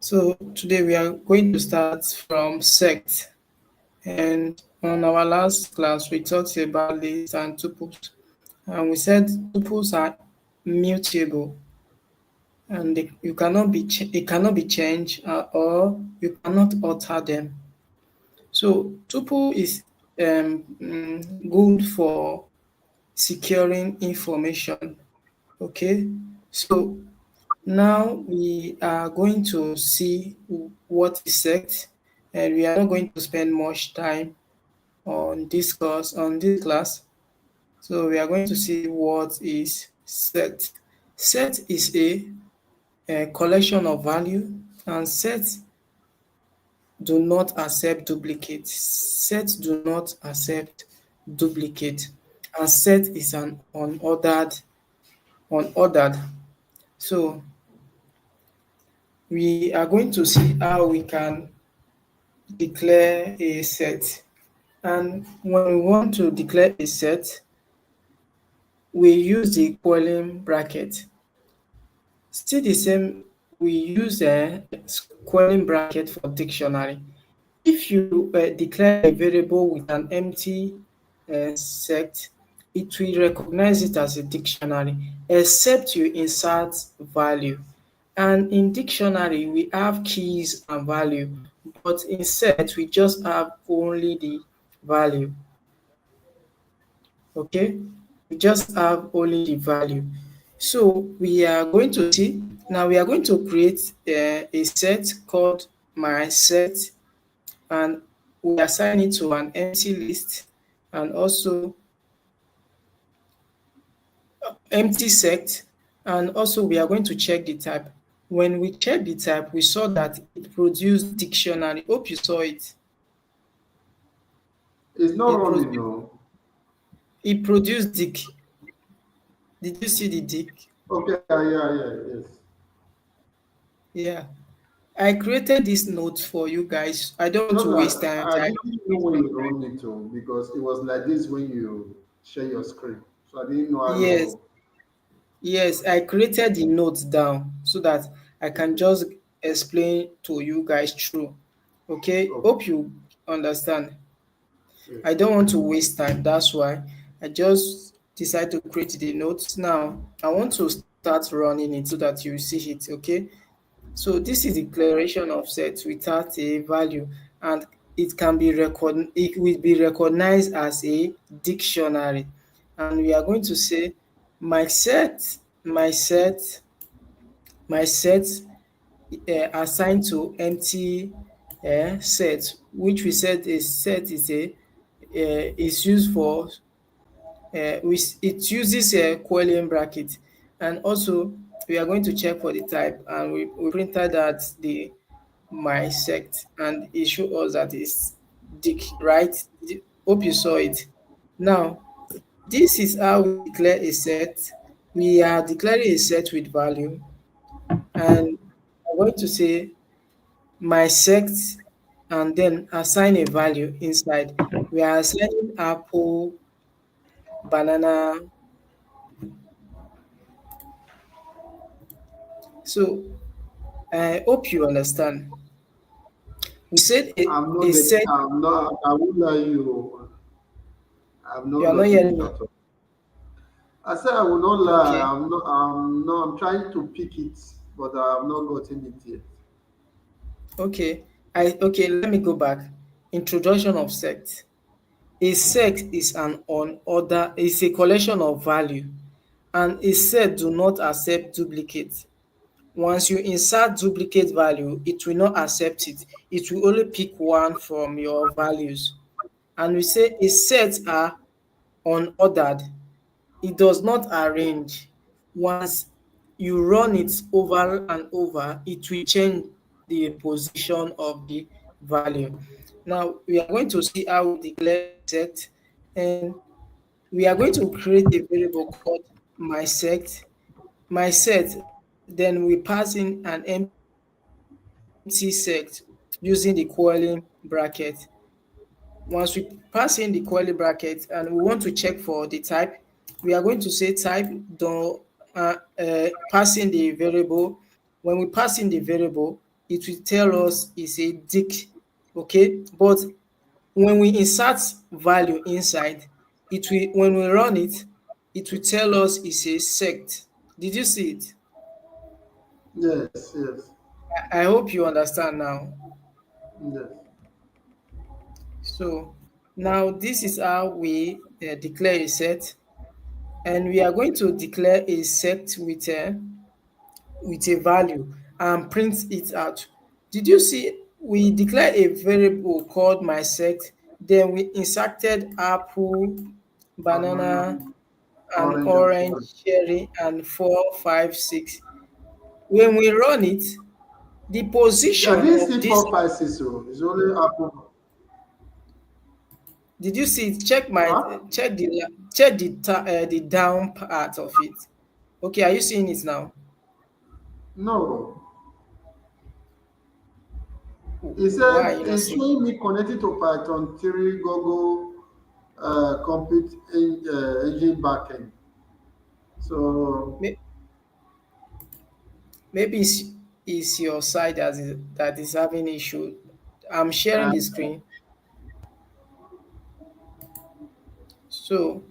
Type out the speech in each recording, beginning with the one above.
So today we are going to start from sect. And on our last class, we talked about lists and tuples. And we said tuples are mutable and it cannot be changed or you cannot alter them. So tuple is good for securing information. Okay, so now we are going to see what is sect, and we are not going to spend much time on this class. So we are going to see what is set. Set is a collection of value, and sets do not accept duplicates. Sets do not accept duplicate, and set is an unordered. So we are going to see how we can declare a set. And when we want to declare a set, we use the equaling bracket. Still the same, we use a equaling bracket for dictionary. If you declare a variable with an empty set, it will recognize it as a dictionary, except you insert value. And in dictionary, we have keys and value, but in set, we just have only the value. Okay, we just have only the value. So we are going to see now we are going to create a set called my set, and we assign it to an empty list and also empty set, and also we are going to check the type. When we check the type, we saw that it produced dictionary. Hope you saw it. It's not It running, produced no. it produced dic. Did you see the dic? Okay, yeah, yes. Yeah. I created this note for you guys. I don't want Just to waste that time I typing. didn't know when you run it to because it was like this when you share your screen. So I didn't know how Yes, you. yes, I created the notes down so that I can just explain to you guys through. Okay, Okay, hope you understand. yes. I don't want to waste time. That's why I just decided to create the notes. Now I want to start running it so that you see it. Okay, so this is declaration of set without a value, and it will be recognized as a dictionary. And we are going to say my set, my set, my set assigned to empty set, which we said a set is used for it uses a Quotient bracket. And also we are going to check for the type, and we printed out the my sect, and it showed us that it's dick, right? Hope you saw it. Now this is how we declare a set. We are declaring a set with value, and I'm going to say my sect and then assign a value inside. We are assigning apple, banana. So I hope you understand. We said I'm not a getting. set. I'm not. I will lie you. I'm You not are not getting hearing it me. at all. I said I will not lie. Okay. I'm not. I'm not. I'm trying to pick it, but I have not gotten it yet. Okay. Okay, let me go back. Introduction of sect. A sect is an unorder is a collection of value, and a set do not accept duplicate. Once you insert duplicate value, it will not accept it. It will only pick one from your values. And we say a set are unordered. It does not arrange. Once you run it over and over, it will change the position of the value. Now we are going to see how we declare a set, and we are going to create a variable called my set. My set, then we pass in an empty set using the curly bracket. Once we pass in the curly bracket and we want to check for the type, we are going to say type pass in the variable. When we pass in the variable, it will tell us it's a dict, okay? But when we insert value inside, it will when we run it, it will tell us it's a sect. Did you see it? Yes, yes, I hope you understand now. yes. So now this is how we declare a set, and we are going to declare a set with a value and print it out. Did you see we declare a variable called my set, then we inserted apple, Banana, banana, and orange, and orange, orange. cherry, and 4, 5, 6. When we run it, the I position didn't of see this, 4, 5, 6. So it's only Apple. did you see it? Check my Huh? the down part of it. Okay, are you seeing it now? No. It Why are said you not it's seeing? showing me connected to Python 3 Google Compute Engine backend. So May- Maybe it's your side that is having issue. I'm sharing uh, the screen. So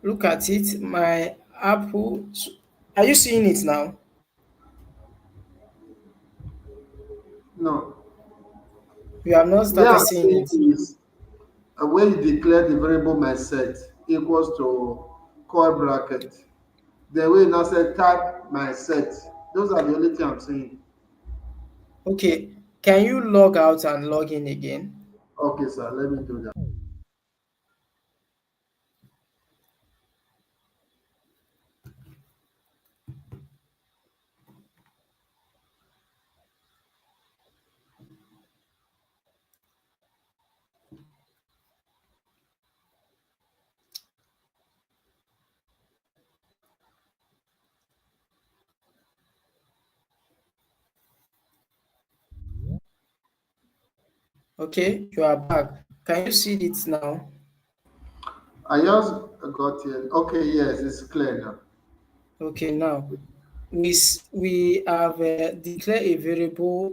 look at it. My Apple. Are you seeing it now? no, You have not where started I'm seeing saying it. is when you declare the variable my set equals to curly bracket, the way now say type my set. Those are the only thing I'm saying. Okay. Can you log out and log in again? Okay, sir, let me do that. Okay, you are back. Can you see it now? I just got here. Okay, yes, it's clear now. Okay, now we have declared a variable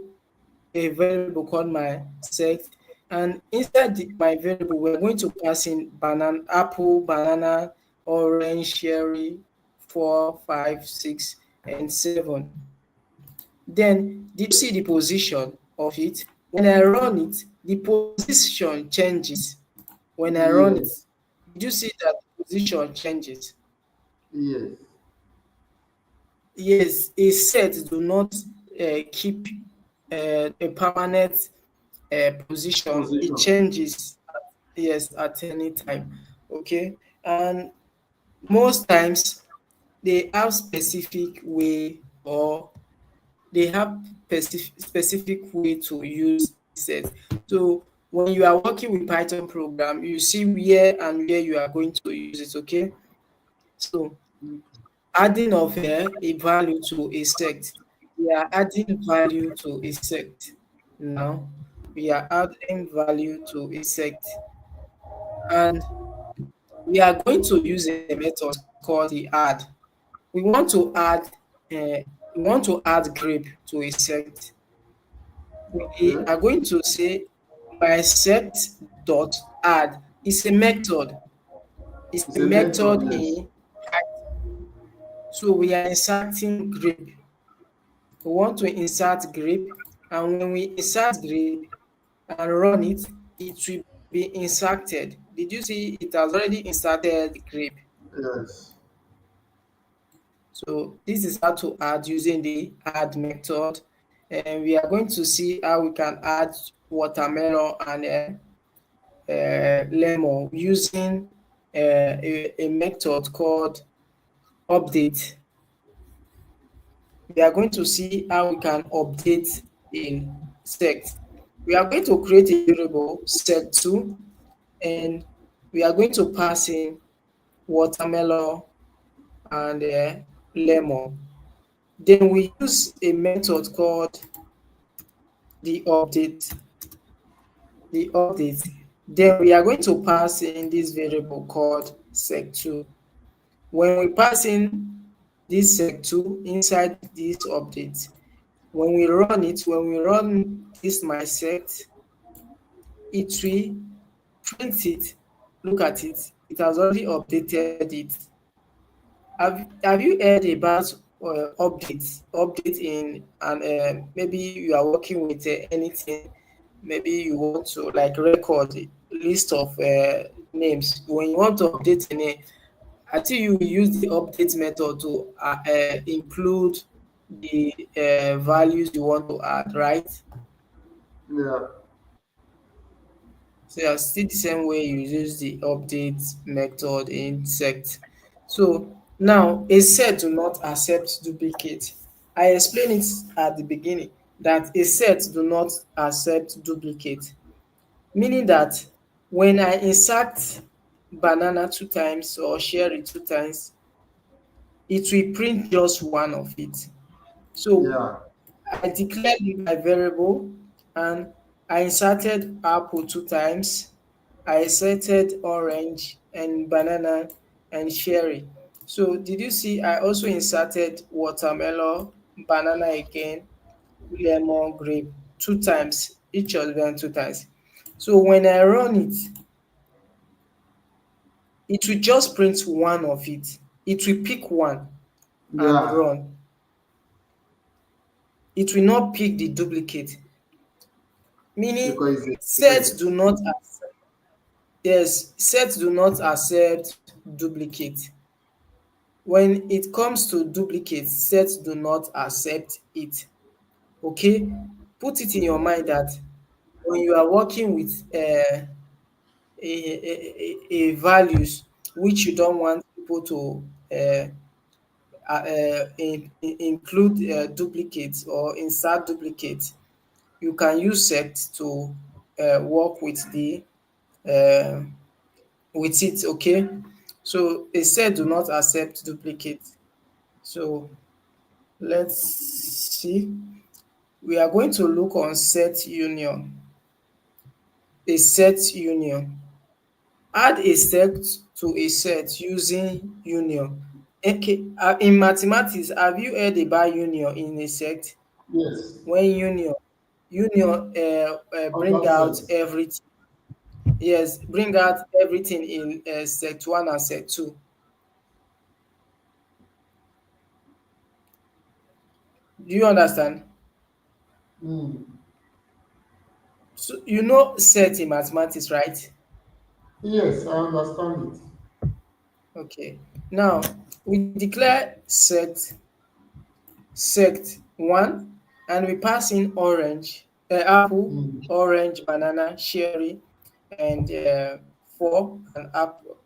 called my set, and inside my variable we're going to pass in apple, banana, orange, cherry, 4, 5, 6, and 7. Then did you see the position of it? When I run it, the position changes. When I run it, Yes, did you see that the position changes? yes. Yes, a set do not keep a permanent position. It Position. changes, yes, at any time. Okay, and most times they have specific way, or they have specific way to use set. So when you are working with Python program, you see where and where you are going to use it. Okay, so adding of a value to a sect. We are adding value to a sect. Now we are adding value to a sect, and we are going to use a method called the add. We want to add grape to a sect. We Okay. are going to say my set dot add is a method. It's It's a a method, method yes. in Python. So we are inserting grape. We want to insert grape, and when we insert grape and run it, it will be inserted. Did you see it has already inserted grape? Yes. So this is how to add using the add method, and we are going to see how we can add watermelon and lemon using a method called update. We are going to see how we can update a sect. We are going to create a variable sect2, and we are going to pass in watermelon and lemon. Then we use a method called the update. The update. Then we are going to pass in this variable called sect2. When we pass in this sect2 inside this update, When we run this my set, it will print it. Look at it. It has already updated it. Have you heard about update in, and maybe you are working with anything, maybe you want to like record a list of names. When you want to update a name, I think you will use the update method to include the values you want to add, right? Yeah. So yeah, still the same way you use the update method in sect. So now a set do not accept duplicate. I explained it at the beginning that a set do not accept duplicate, meaning that when I insert banana two times or cherry two times, it will print just one of it. So Yeah. I declared my variable and I inserted apple two times. I inserted orange and banana and cherry. So did you see I also inserted watermelon, banana again, lemon, grape two times, each of them two times. So when I run it, it will just print one of it. It will pick one and Yeah. run. It will not pick the duplicate, meaning Because it's a sets set. do not accept, yes, sets do not accept duplicate. When it comes to duplicate, sets do not accept it. Okay, put it in your mind that when you are working with a values which you don't want people to include duplicates or insert duplicates, you can use set to work uh, with it. Okay, so a set do not accept duplicate. So let's see, we are going to look on set union. A set union, add a set to a set using union. Okay, in mathematics, have you heard about union in a set? Yes. When union bring Other out sets. everything. Yes, bring out everything in set one and set two. Do you understand? Mm. So you know set in mathematics, right? Yes, I understand it. Okay. Now we declare set one, and we pass in orange, apple, Mm. orange, banana, cherry, and four and apple.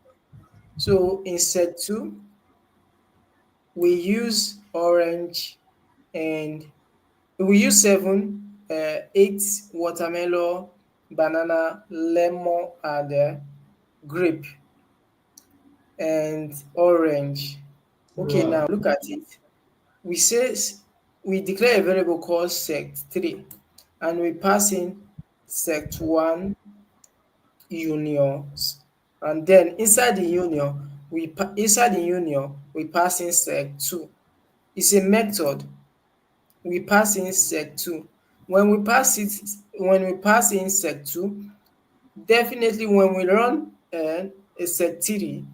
So in set two, we use orange, and we use seven, eight, watermelon, banana, lemon, and grape and orange. Okay, Yeah. now look at it. We say we declare a variable called sect3, and we pass in sect1 unions, and then inside the union we pass in sect2. It's a method. We pass in sect2. When we pass in sect2, definitely when we run a sect3,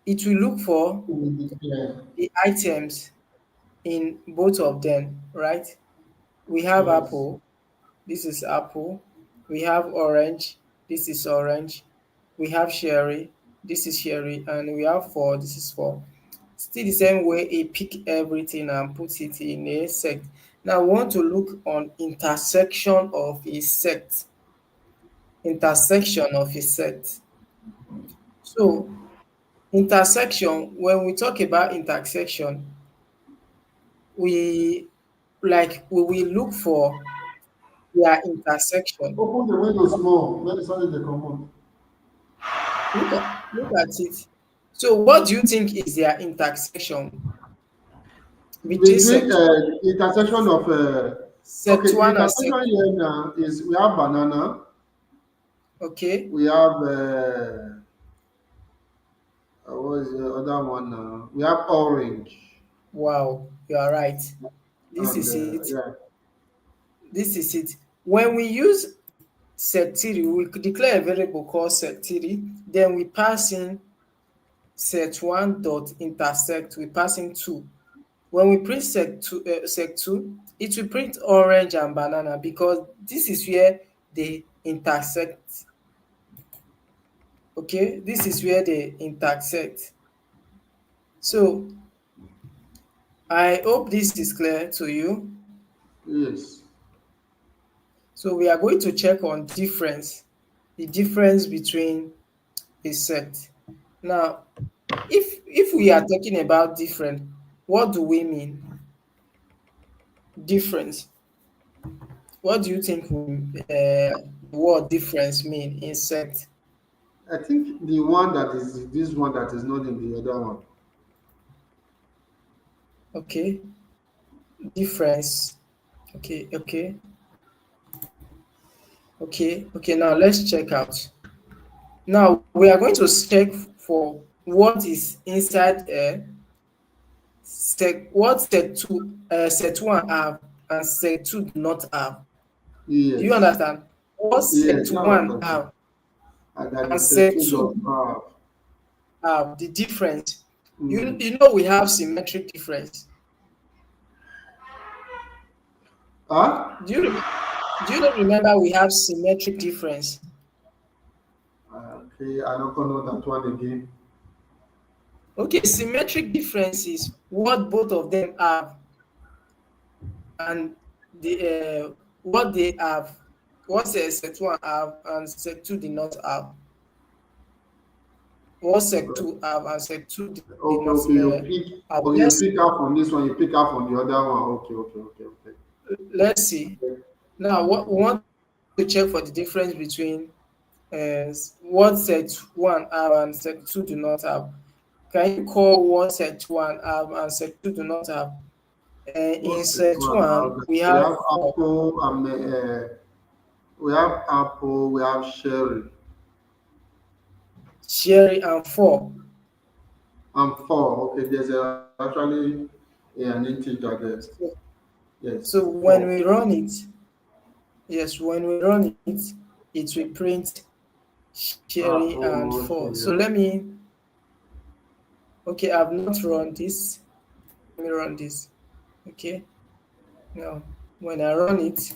it will look for We declare. the items in both of them, right? We have Yes. apple, this is apple. We have orange, this is orange. We have cherry, this is cherry. And we have four, this is four. Still the same way, he pick everything and put it in a set. Now we want to look on intersection of a set. Intersection of a set. So intersection, when we talk about intersection, we we will look for their intersection. Open the window small. Let the sun dey comot. Look at it. So what do you think is their intersection between Between sect one, intersection of sect okay, the one and sect intersection here now is we have banana, okay? we have what is the other one now? We have orange. Wow, you are right. This and is it. yeah, This is it. When we use set3, we could declare a variable called set3, then we pass in set1 dot intersect, we pass in 2. When we print sec2, it will print orange and banana because this is where they intersect. Okay, this is where they intersect. So I hope this is clear to you. yes. So we are going to check on difference, the difference between a set. Now, if we are talking about different, what do we mean? Difference. What do you think the word difference mean in set? I think the one that is this one that is not in the other one. Okay, difference. Okay, okay, okay. Now let's check out. Now we are going to check for what is inside what set1 have and set2 do not have. Do you Yes, understand? What yes, now I set1 understand. have And that and is settled set2 does not have. have the difference. You Mm. you know we have symmetric difference. Huh? Do you rem- do you not remember we have symmetric difference? Okay, I don't know that one again. Okay, symmetric difference is what both of them have and what they have, what set1 have and set2 did not have. What set2 have and set2 did Okay, not okay, have. okay, you pick up on this one, you pick up on the other one. Okay, okay, okay, okay. Let's see. Okay. Now, what we want to check for the difference between what set1 have and set2 do not have. Can you call what set1 have and set2 do not have? In What's the one now? set1, we We have have 4, apple and we have apple, we have sherry, Sherry and 4. and four. Okay, there's actually an integer there. So, Yes, so when four. we run it, yes, when we run it, it will print Sherry and Apple, 4. sherry. So let me, okay, I've not run this. Let me run this. Okay, now when I run it,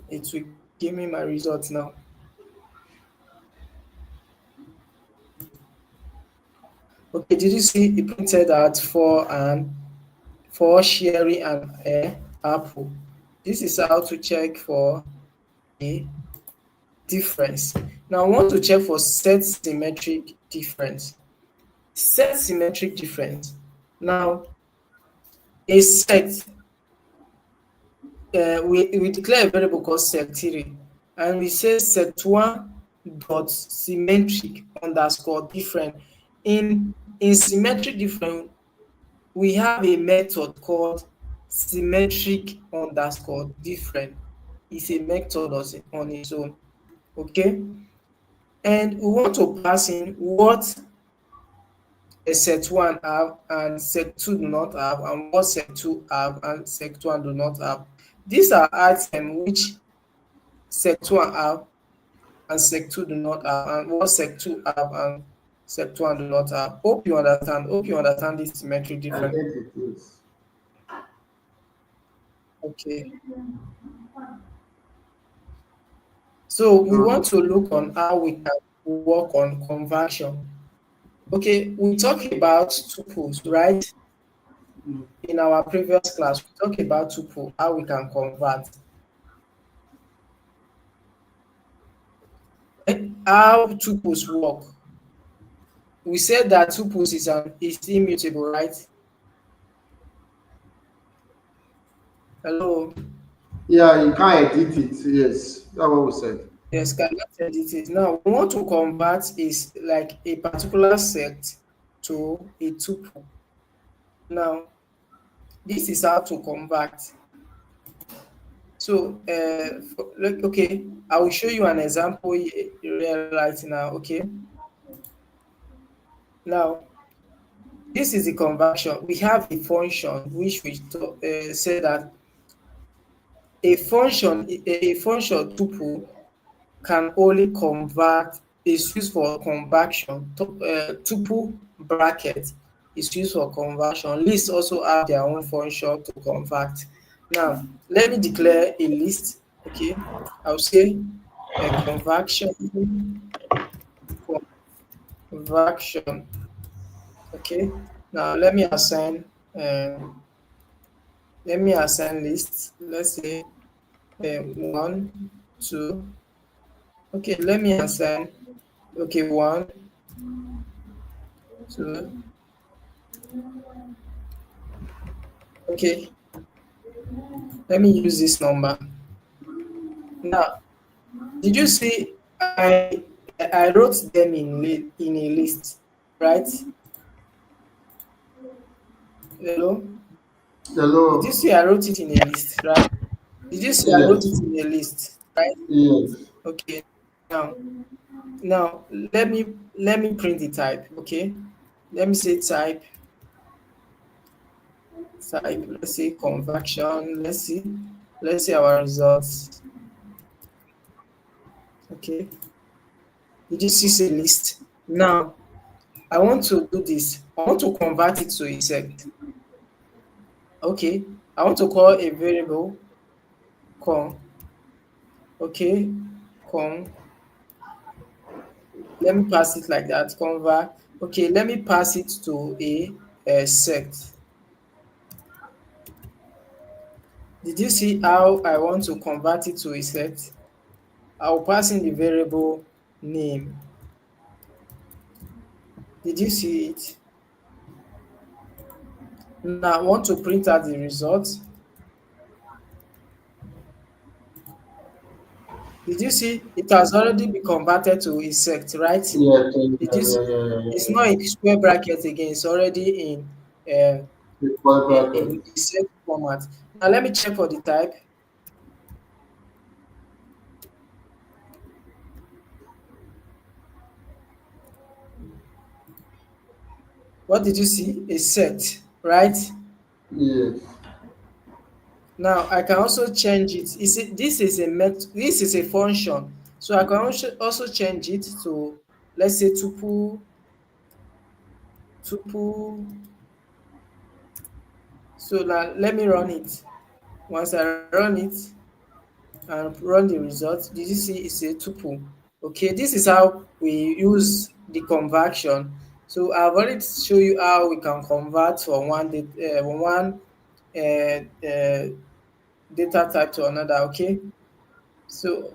it will give me my results now. Okay, did you see it printed out for Sherry and Apple? This is how to check for a difference. Now I want to check for set symmetric difference. Set symmetric difference. Now a set, we declare a variable called set3 and we say set1 dot symmetric underscore different. In symmetric different, we have a method called symmetric underscore different. It's a method on its own. Okay, and we want to pass in what a set1 have and set2 do not have and what set2 have and set1 do not have. These are items which set1 have and sec2 do not have and what sec2 have and sec1 do not have. Hope you understand. Hope you understand this symmetric I difference. get it. Yes. Okay. So we want Um, to look on how we can work on conversion. Okay, we talk about tuples, right? mm, In our previous class, we talk about tuple, how we can convert. How tuples work. We said that tuples is immutable, right? Hello. yeah, you can't edit it. Yes, that's what we said. Yes, cannot edit it. Now, we want to convert is like a particular set to a tuple. Now, this is how to convert. So, okay, I will show you an example right now. Okay, now this is the conversion. We have a function which we say that a function tuple can only convert, is used for conversion. Tuple bracket is used for conversion. Lists also have their own function to convert. Now, let me declare a list. Okay, I'll say a conversion. Okay, now let me assign lists. Let's say 1, 2. Okay, let me assign. Okay, 1, 2. Okay, let me use this number. Now, did you see I wrote them in a list, right? Hello? Did you Hello. see I wrote it in a list, right? Did you see I wrote it Yes. in a list, right? Yes. Okay. Now, now let me print the type. Okay. Let me say type. Let's say conversion. Let's see our results. Okay. Did you see say list? Now I want to do this. I want to convert it to a set. Okay. I want to call a variable con. Okay. Con. Let me pass it like that. Convert. Okay. Let me pass it to a set. Did you see how I want to convert it to a set? I'll pass in the variable name. Did you see it? Now I want to print out the result. Did you see it has already been converted to a set, right? Yeah. Yeah. Did you see? It's Yeah. not a square bracket again, it's already uh, Equal in bracket. a set format. Now let me check for the type. What did you see? A set, right? Yes. Now I can also change it. This is a function, so I can also change it to, let's say, tuple. So now let me run it. Once I run it and run the result, did you see it's a tuple? Okay, this is how we use the conversion. So I've already show you how we can convert from one data type to another. Okay, so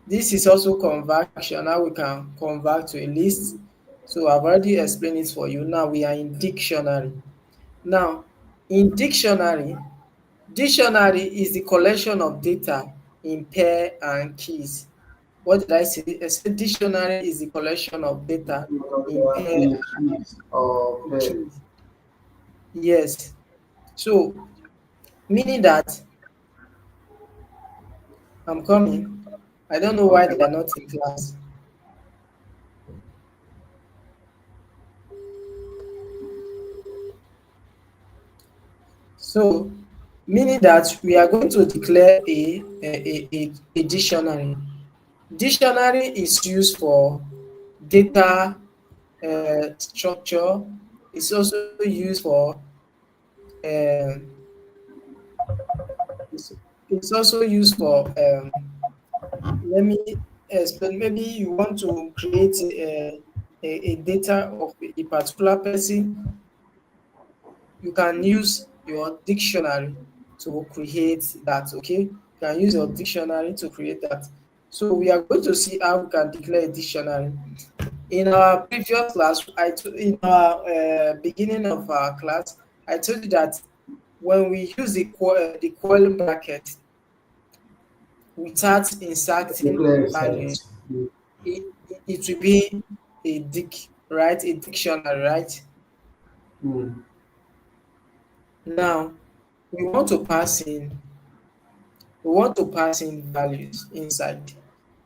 this is also conversion, how we can convert to a list. So I've already explained it for you. Now we are in dictionary. Now, in dictionary is the collection of data in pair and keys. What did I say? I said dictionary is the collection of data in pair Increase or and pair. keys. Yes. So, meaning that I'm coming. I don't know why Okay. they are not in class. So, meaning that we are going to declare a dictionary. Dictionary is used for data structure. It's also used for um, it's, it's also used for let me explain. Maybe you want to create a data of a particular person. You can use your dictionary to create that. Okay, you can use your dictionary to create that. So we are going to see how we can declare a dictionary. In our previous class, in our beginning of our class, I told you that when we use the curly bracket without inserting Declare values, set. it will be right, a dictionary, right? Mm. Now we want to pass in we want to pass in values inside.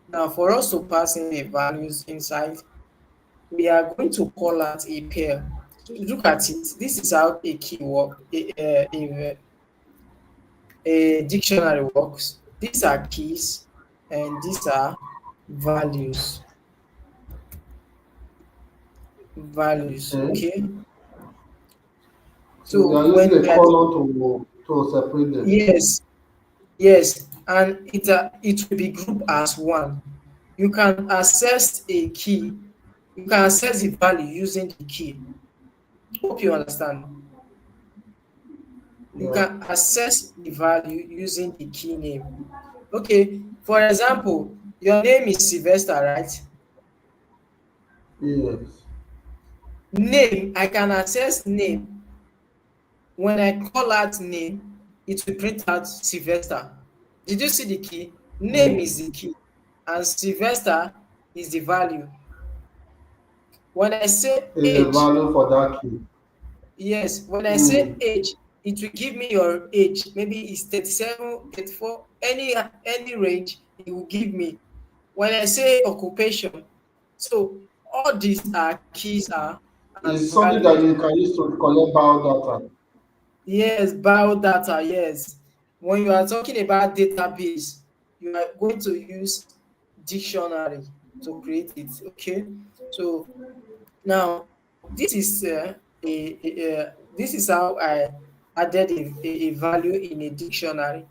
Now for us to pass in the values inside, we are going to call out a pair. look at it. This is how a key work, a dictionary works. These are keys and these are values. Values, Okay. okay? So we So are using when a we are colon to separate them. yes, yes, and it will be grouped as one. You can access a key, you can access the value using the key. Hope you understand. You Yeah. can access the value using the key name. Okay, for example, your name is Sylvester, right? Yes. Name, I can access name. When I call out name, it will print out Sylvester. Did you see the key? Name Mm. is the key, and Sylvester is the value. When I say Is the age, value for that key. yes, when I say Mm. age, it will give me your age. Maybe it's 37, 34, any range it will give me. When I say occupation, so all these are keys are and It's something that values. you can use to collect biodata. Yes, biodata, yes. When you are talking about database, you are going to use dictionary to create it. Okay. So now this is this is how I added a value in a dictionary.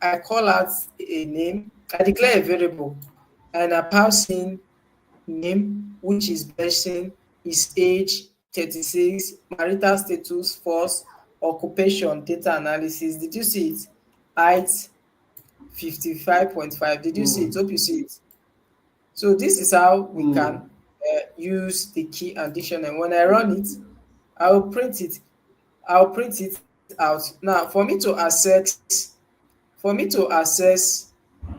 I call out a name, I declare a variable, and I pass in name, which is Blessing, his age 36, marital status false, occupation data analysis. Did you see it? Height 55.5. Did you see it? Mm. Hope you see it. So this is how we Mm. can use the key and dictionary. When I run it, I'll print it. I'll print it out. Now, for me to access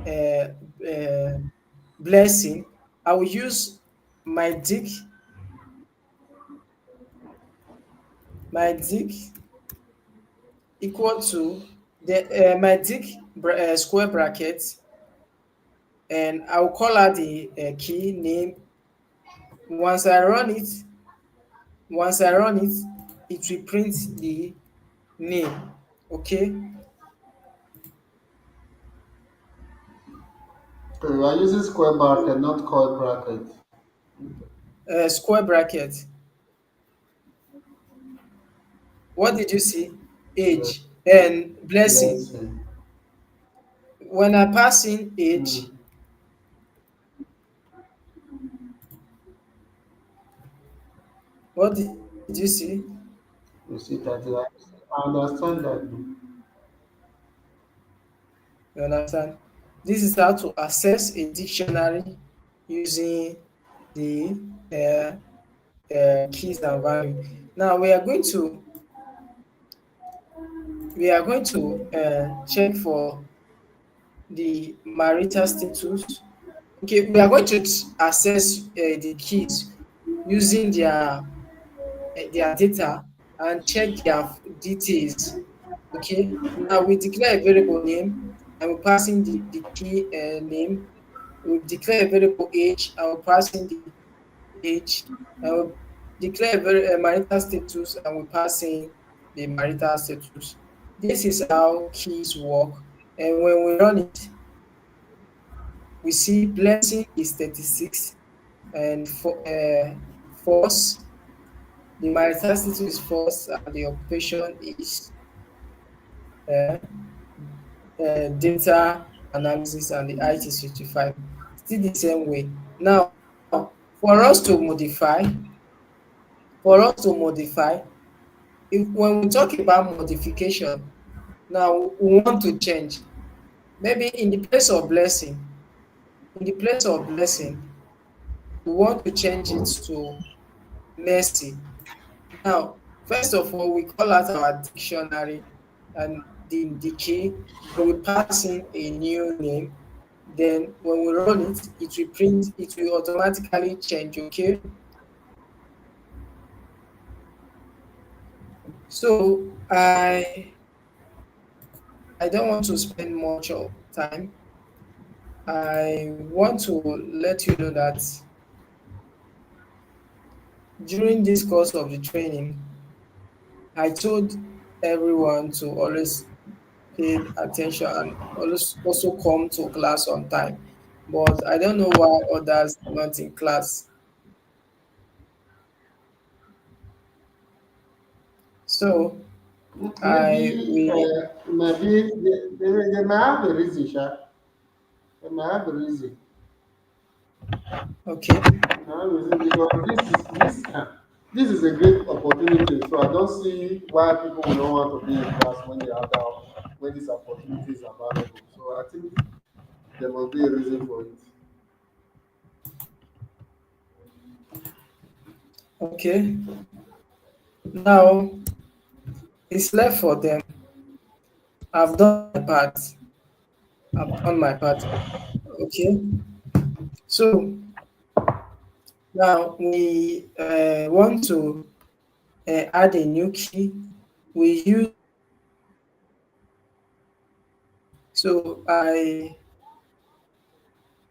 uh, uh, blessing, I will use my dic my dic equal to the my dic square bracket, and I will call out the key name. Once I run it, once I run it, it will print the name. Okay, So we are using square bracket, not curly bracket. square bracket. What did you see? Yeah. Age and blessing. Blessing. When I pass in age, Mm. what did you see? You see that? I understand that. You understand? This is how to access a dictionary using the keys and value. Now we are going to check for the marital status. Okay, we are going to access the keys using their data and check their details. Okay, now we declare a variable name and we pass in the key name. We declare a variable age and we pass in the age. And we declare a marital status and we pass in the marital status. This is how keys work. And when we run it, we see blessing is 36 and false. The marital status is false and the occupation is uh, data analysis and the IT is 55. Still the same way. Now, for us to modify, for us to modify, if when we talk about modification, now we want to change. Maybe in the place of blessing, in the place of blessing, we want to change it to mercy. Now, first of all, we call out our dictionary and the key, then we pass in a new name. Then when we run it, it will automatically change, okay? So I don't want to spend much of time. I want to let you know that During this course of the training, I told everyone to always pay attention and always also come to class on time. But I don't know why others are not in class. So I Maybe, we maybe they might have a reason, Sha. They might have a reason. okay. They might have a reason because this is a great opportunity. So I don't see why people will not want to be in class when they have that when this opportunity is available. So I think there must be a reason for it. Okay. Now it's left for them. I've done my part. I've done my part. Okay. So now we want to add a new key. We use so I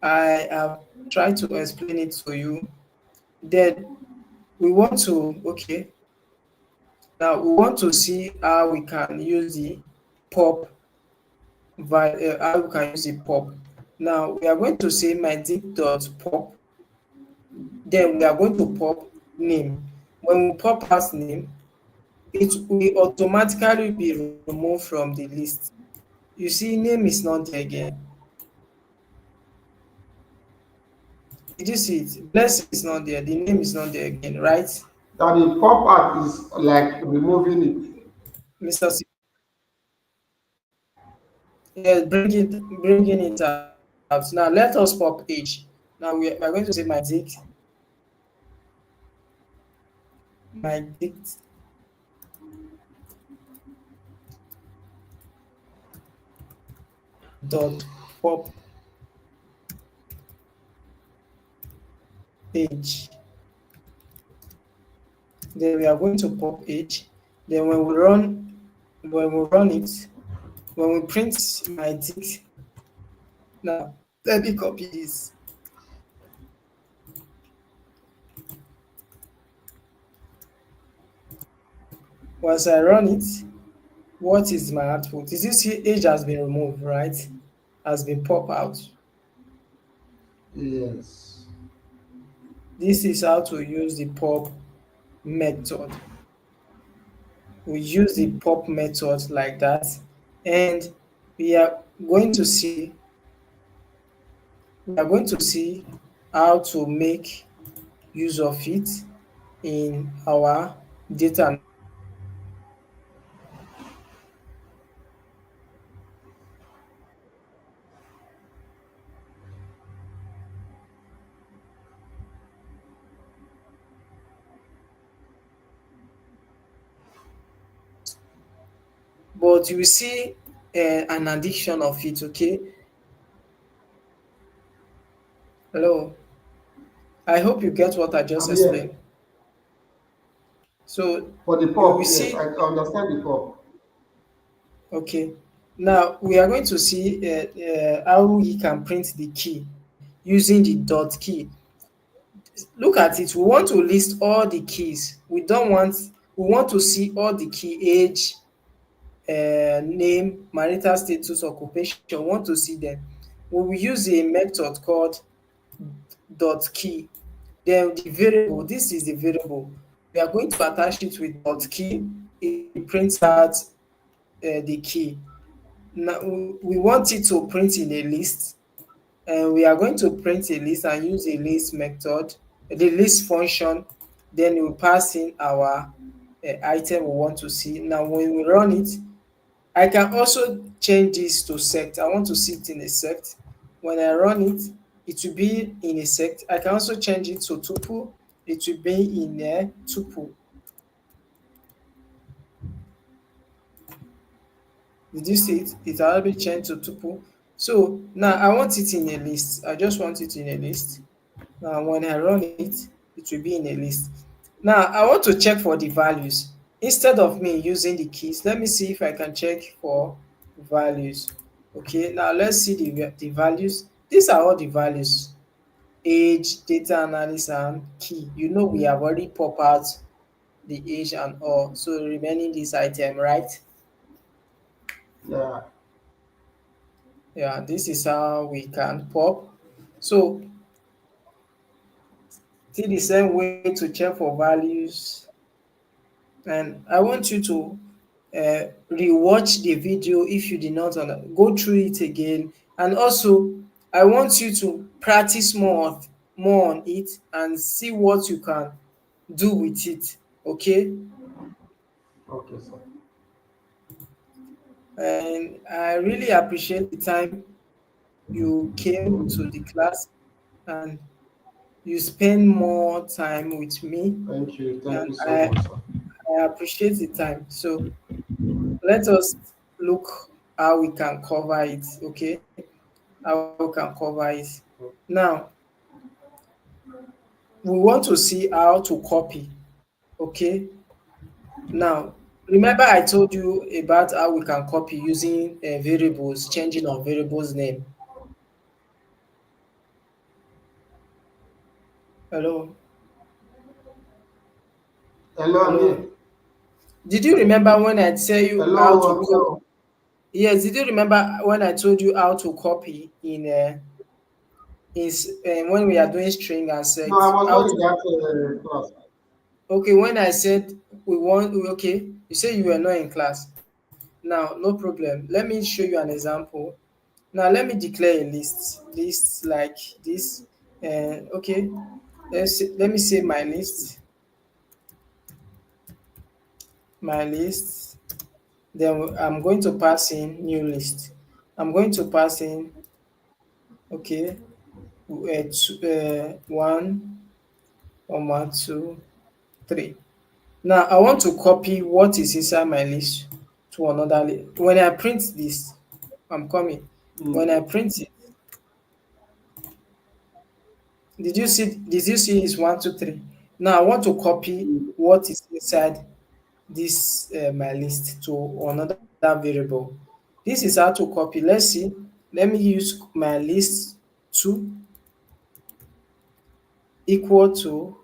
have tried to explain it to you. Then we want to okay. Now we want to see how we can use the pop how we can use the pop. Now we are going to say my dict dot pop. Then we are going to pop name. When we pop out name, it will automatically be removed from the list. You see, name is not there again. Did you see it? Blessing is not there. The name is not there again, right? That the pop art is like removing it. Mr. C. Yes, bringing it out. Now let us pop age. Now we are going to say my dict dot pop age. Then we are going to pop age. Then when we run it, when we print my dict, now let me copy this. Once I run it, what is my output? Did you see age has been removed, right? Has been popped out. Yes. This is how to use the pop method. We use the pop method like that, and we are going to see we are going to see how to make use of it in our data analysis. But you will see an addiction of it. Okay, hello, I hope you get what I just I'm here. explained. So For the you will pop, yes, see. I understand the pop. Okay, now we are going to see how we can print the key using the dot key. Look at it. We want to list all the keys. We want to see all the key: age, name, marital status, occupation. We want to see them. We will use a method called dot key. Then the variable, this is the variable. We are going to attach it with dot key. It prints out the key. Now we want it to print in a list, and we are going to print a list and use a list method, the list function. Then we pass in our item we want to see. Now when we run it, I can also change this to sect. I want to see it in a sect. When I run it, it will be in a sect. I can also change it to tuple. It will be in a tuple. Did you see it? It already changed to tuple. So now I want it in a list. I just want it in a list. Now when I run it, it will be in a list. Now I want to check for the values. Instead of me using the keys, let me see if I can check for values. Okay, now let's see the values. These are all the values. age, data analysis, and key. You know we have already pop out the age and all. So remaining this item, right? Yeah. Yeah, this is how we can pop. So still the same way to check for values. And I want you to rewatch the video if you did not go through it again. And also, I want you to practice more on it and see what you can do with it. Okay? Okay, sir. And I really appreciate the time you came to the class and you spend more time with me. Thank you. Thank And you so much, sir. I appreciate the time. So let us look how we can cover it. Okay? How we can cover it. Now, we want to see how to copy. Okay? Now, remember I told you about how we can copy using variables, changing of variables name. Hello? Hello, I'm here. Hello? Did you remember when I tell you how Hello, to I'm copy? here. Yes, did you remember when I told you how to copy when we are doing string and No, set? I was How not to in that class. Okay, when I said okay, you say you were not in class. Now, no problem. Let me show you an example. Now, let me declare a list like this. Okay, let me say my list. Then I'm going to pass in new list. I'm going to pass in, okay, 1, comma, 2, 3. Now, I want to copy what is inside my list to another list. When I print this, I'm coming. When Mm. I print it, did you see is 1, 2, 3? Now I want to copy Mm. what is inside this my list to another variable. This is how to copy. Let's see. Let me use my list 2 equal to,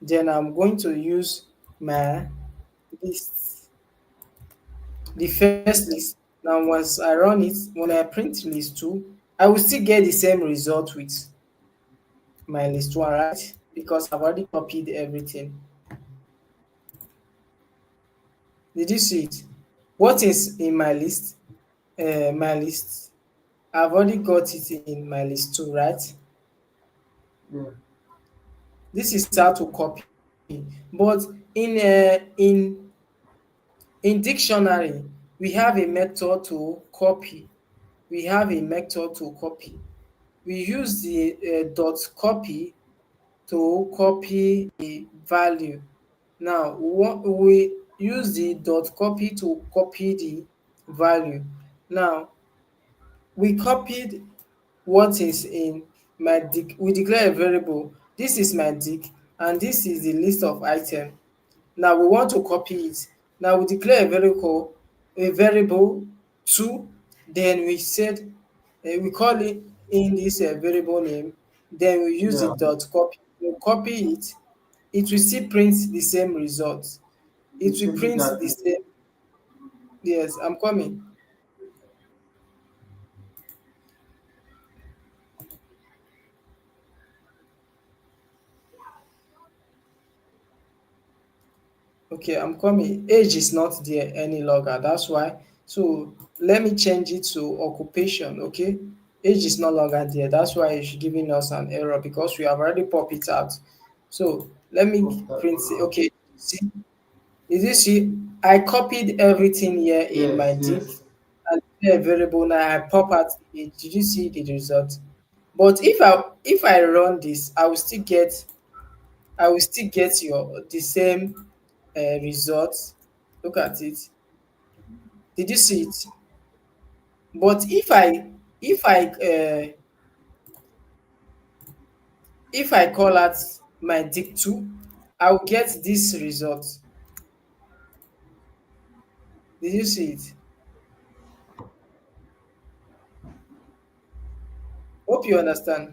then I'm going to use my list, the first list. Now once I run it, when I print list 2, I will still get the same result with my list 1, right? Because I've already copied everything. Did you see it? What is in my list? My list. I've already got it in my list 2, right? Yeah. This is how to copy. But in dictionary, we have a method to copy. We have a method to copy. We use the dot copy to copy a value. Now, we use the dot copy to copy the value. Now, we copied what is in my dic. We declare a variable. This is my dic, and this is the list of item. Now we want to copy it. Now we declare a variable 2, then we said we call it in this variable name, then we use the Yeah. dot copy. We copy it, it will still print the same result. It You will simply print got the it. same. Yes, I'm coming. Okay, I'm coming. Age is not there any longer. That's why. So let me change it to occupation. Okay, age is no longer there. That's why it's giving us an error because we have already popped it out. So let me Pop that print. around. Okay, see, did you see? I copied everything here in my Yes, dic yes. and a variable. Now I pop out the age. Did you see the result? But if I run this, I will still get your the same result. Look at it. Did you see it? But if I call out my dict2, I will get this result. Did you see it? Hope you understand.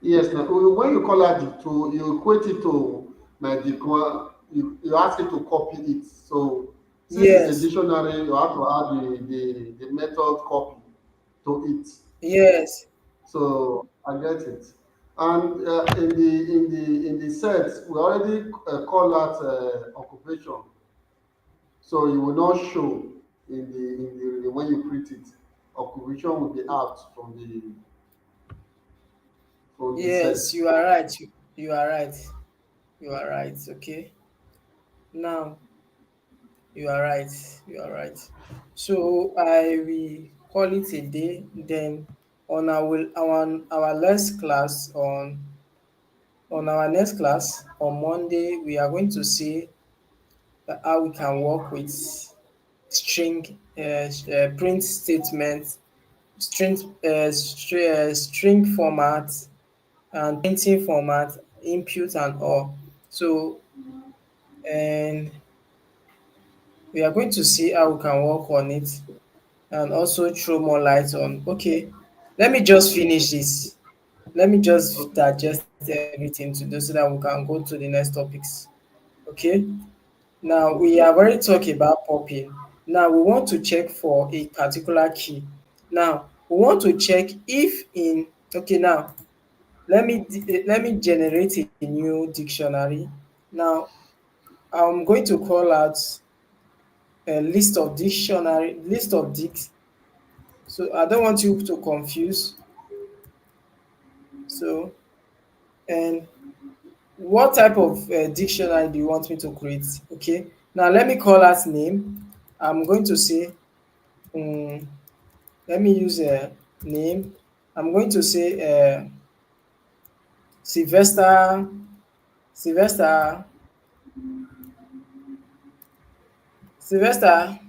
Yes, now when you call out the two, you equate it to like the you ask it to copy it. So since it's a Yes, dictionary, you have to add the method copy to it. yes, So I get it. And in the set, we already call that occupation. So it will not show in the when you print it. Occupation will be out from the set. yes. You are right. You are right. You are right. Okay. Now you are right. You are right. So I will call it a day. Then on our next class on our next class on Monday, we are going to see how we can work with print statements, string format, and printing format, input and all. So, and we are going to see how we can work on it and also throw more light on. Okay, let me just finish this. Let me just Okay. digest everything to do so that we can go to the next topics. Okay. Now we have already talked about popping. Now we want to check for a particular key. Now we want to check if in okay now let me generate a new dictionary. Now I'm going to call out a list of dicts. So I don't want you to confuse. So and what type of dictionary do you want me to create? Okay. Now let me call out name. I'm going to say um, let me use a name. I'm going to say Sylvester. Sylvester. Sylvester.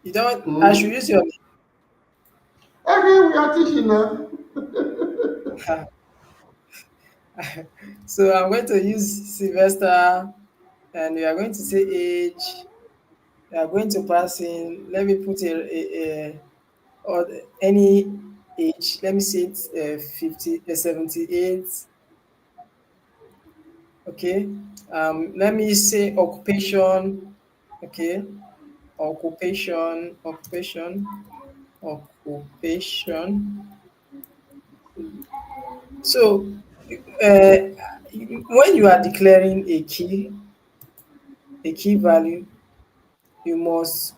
You don't. I should Mm. use your Okay, we are teaching now. name. So I'm going to use Sylvester, and we are going to say age. We are going to pass in. Let me put or any age. Let me say it's 50, 78. Okay. Let me say occupation. Okay. Occupation. So, uh, when you are declaring a key value, you must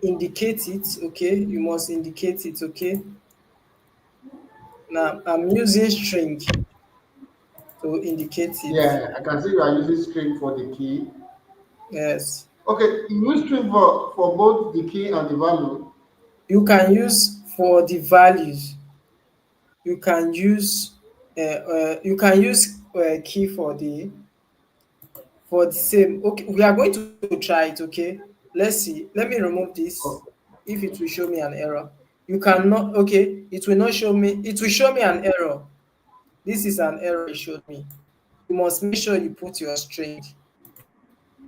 indicate it. Okay, you must indicate it. Okay. Now I'm using string to indicate it. Yeah, I can see you are using string for the key. Yes, Okay, you use string for both the key and the value. you can use for the values. You can use key for the same. Okay, we are going to try it. Okay, let's see. Let me remove this. Okay. If it will show me an error, you cannot. Okay, it will not show me. It will show me an error. This is an error it showed me. You must make sure you put your string.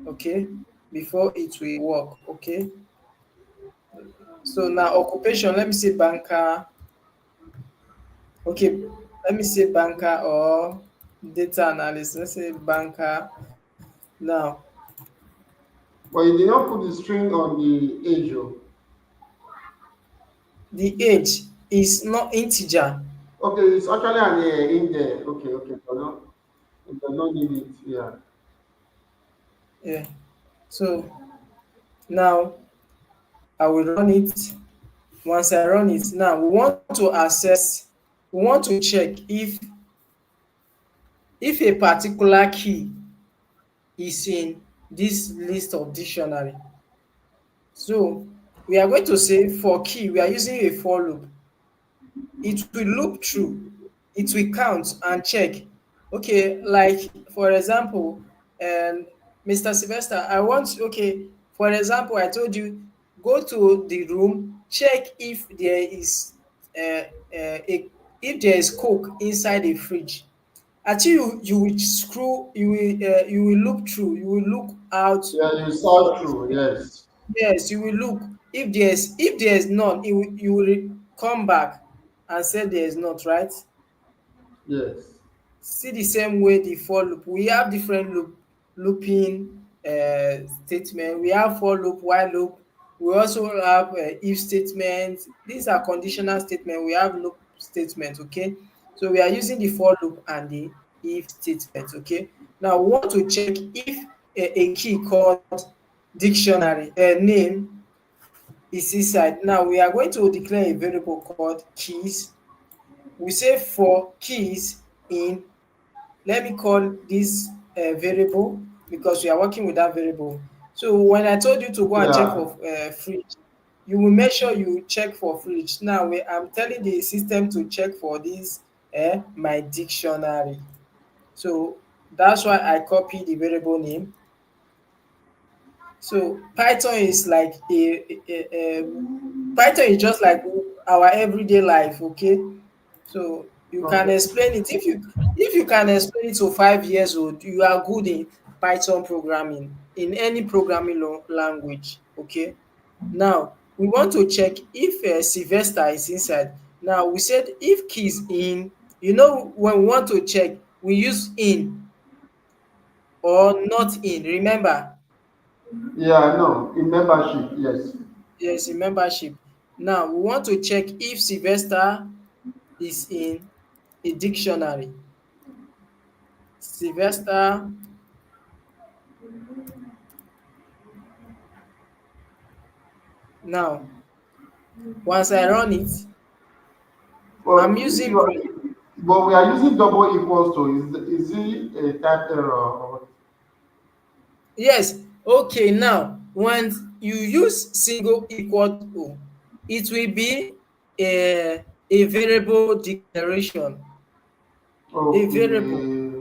Okay, before it will work. Okay, so now occupation. Let me say banker. Okay, let me say banker or data analyst. Let's say banker. Now But you did not put the string on the age. Oh. the age is not integer. Okay, it's actually an in there. Okay, okay. It does not need it. Yeah. Yeah. So now I will run it. Once I run it, now we want to access, we want to check if a particular key is in this list of dictionary. So we are going to say for key, we are using a for loop. It will loop through, it will count and check. Okay, like for example, Mr. Sylvester, I want, okay, for example, I told you go to the room, check if there is uh, a if there is coke inside the fridge. Until you will screw, you will look through, you will look out Yeah, you of search the through. fridge. Yes. Yes, you will look. If there is none, you will come back and say there is not, right? Yes. see the same way the for loop, we have different looping statement. We have for loop, while loop. We also have if statement. These are conditional statement. We have loop statement. Okay, so we are using the for loop and the if statement. Okay, now we want to check if a key called dictionary name is inside. Now we are going to declare a variable called keys. We say for keys in, let me call this variable because we are working with that variable. So when I told you to go and check Yeah. for fridge, you will make sure you check for fridge. Now I'm telling the system to check for this my dictionary. So that's why I copy the variable name. So Python is like Python is just like our everyday life, okay? So you can Okay. explain it. If you can explain it to 5 years old, you are good in Python programming, in any programming language, okay? Now we want to check if Sylvester is inside. Now we said if key is in, when we want to check, we use in or not in. Remember, Yeah, no, in membership, yes. yes, in membership. Now we want to check if Sylvester is in a dictionary. Sylvester. Now once I run it, I'm But if using you are, break. but we are using double equals to, is it a type error? Or, Yes, okay. Now when you use single equal to, it will be a variable declaration. A variable. okay.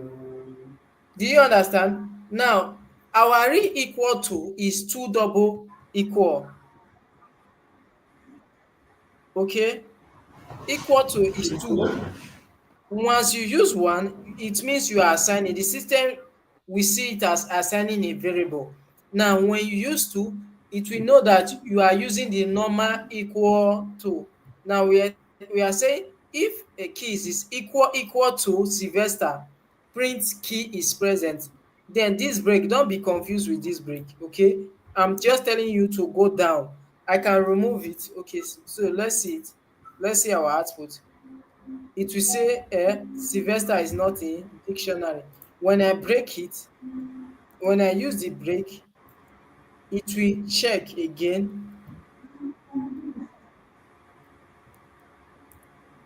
Do you understand? Now our real equal to is two double equal. Okay, equal to is two. Once you use one, it means you are assigning. The system will see it as assigning a variable. Now when you use two, it will know that you are using the normal equal to. Now we are saying if a key is equal to Sylvester, print key is present. Then this break, don't be confused with this break, okay? I'm just telling you to go down. I can remove it. Okay, so let's see it. Let's see our output. It will say Sylvester is not in dictionary. When I break it, when I use the break, it will check again.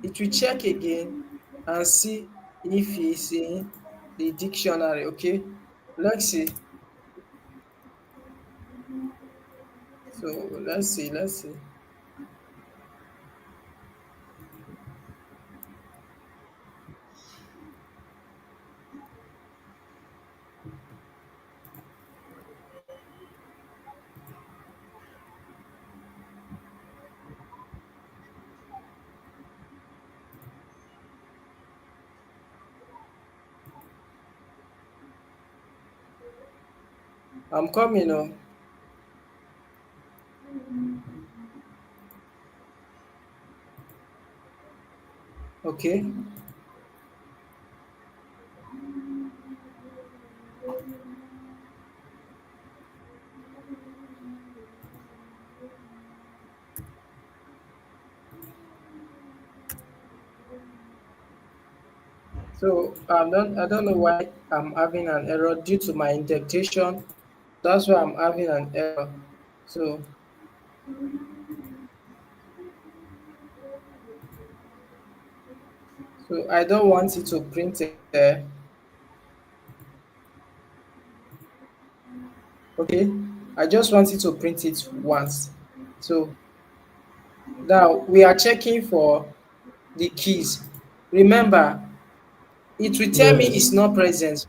It will check again and see if it's in the dictionary. Okay, let's see. So let's see. I'm coming on. Okay. So I don't know why I'm having an error due to my indentation. That's why I'm having an error. So I don't want it to print okay. I just want it to print it once. So now we are checking for the keys. Remember, it will tell me Yes. it's not present.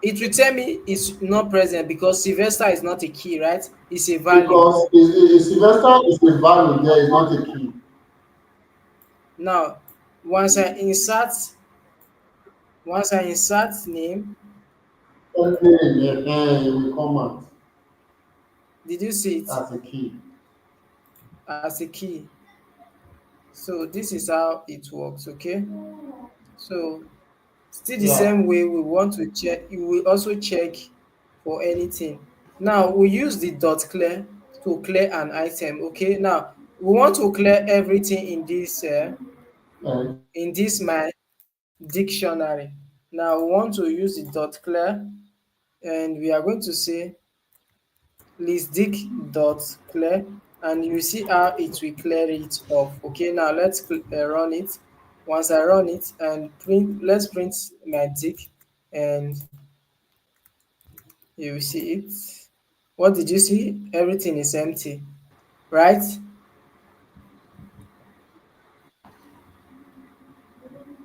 It will tell me it's not present because Sylvester is not a key, right? It's a value. Because Sylvester is a value there, is not a key. Now, once I insert name, And then it will come out did you see it as a key. as a key? So this is how it works, okay? So Still the Yeah. same way we want to check, you will also check for anything. Now we use the dot clear to clear an item. Okay, now we want to clear everything And in this my dictionary. Now we want to use the dot clear, and we are going to say listdict dot clear, and you see how it will clear it off. Okay, now let's run it. Once I run it and print, let's print my dict, and you will see it. What did you see? Everything is empty, right?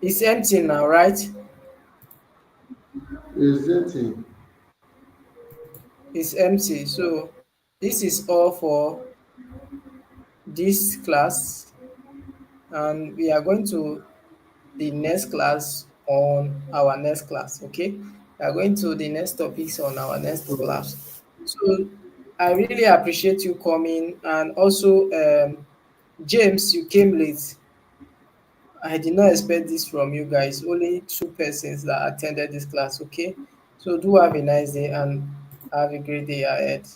It's empty now, right? isn't it? It's empty. So this is all for this class, and we are going to the next class on our next class. Okay, we are going to the next topics on our next So, class. So I really appreciate you coming, and also James, you came late. I did not expect this from you guys. Only two persons that attended this class. Okay, so do have a nice day and have a great day ahead.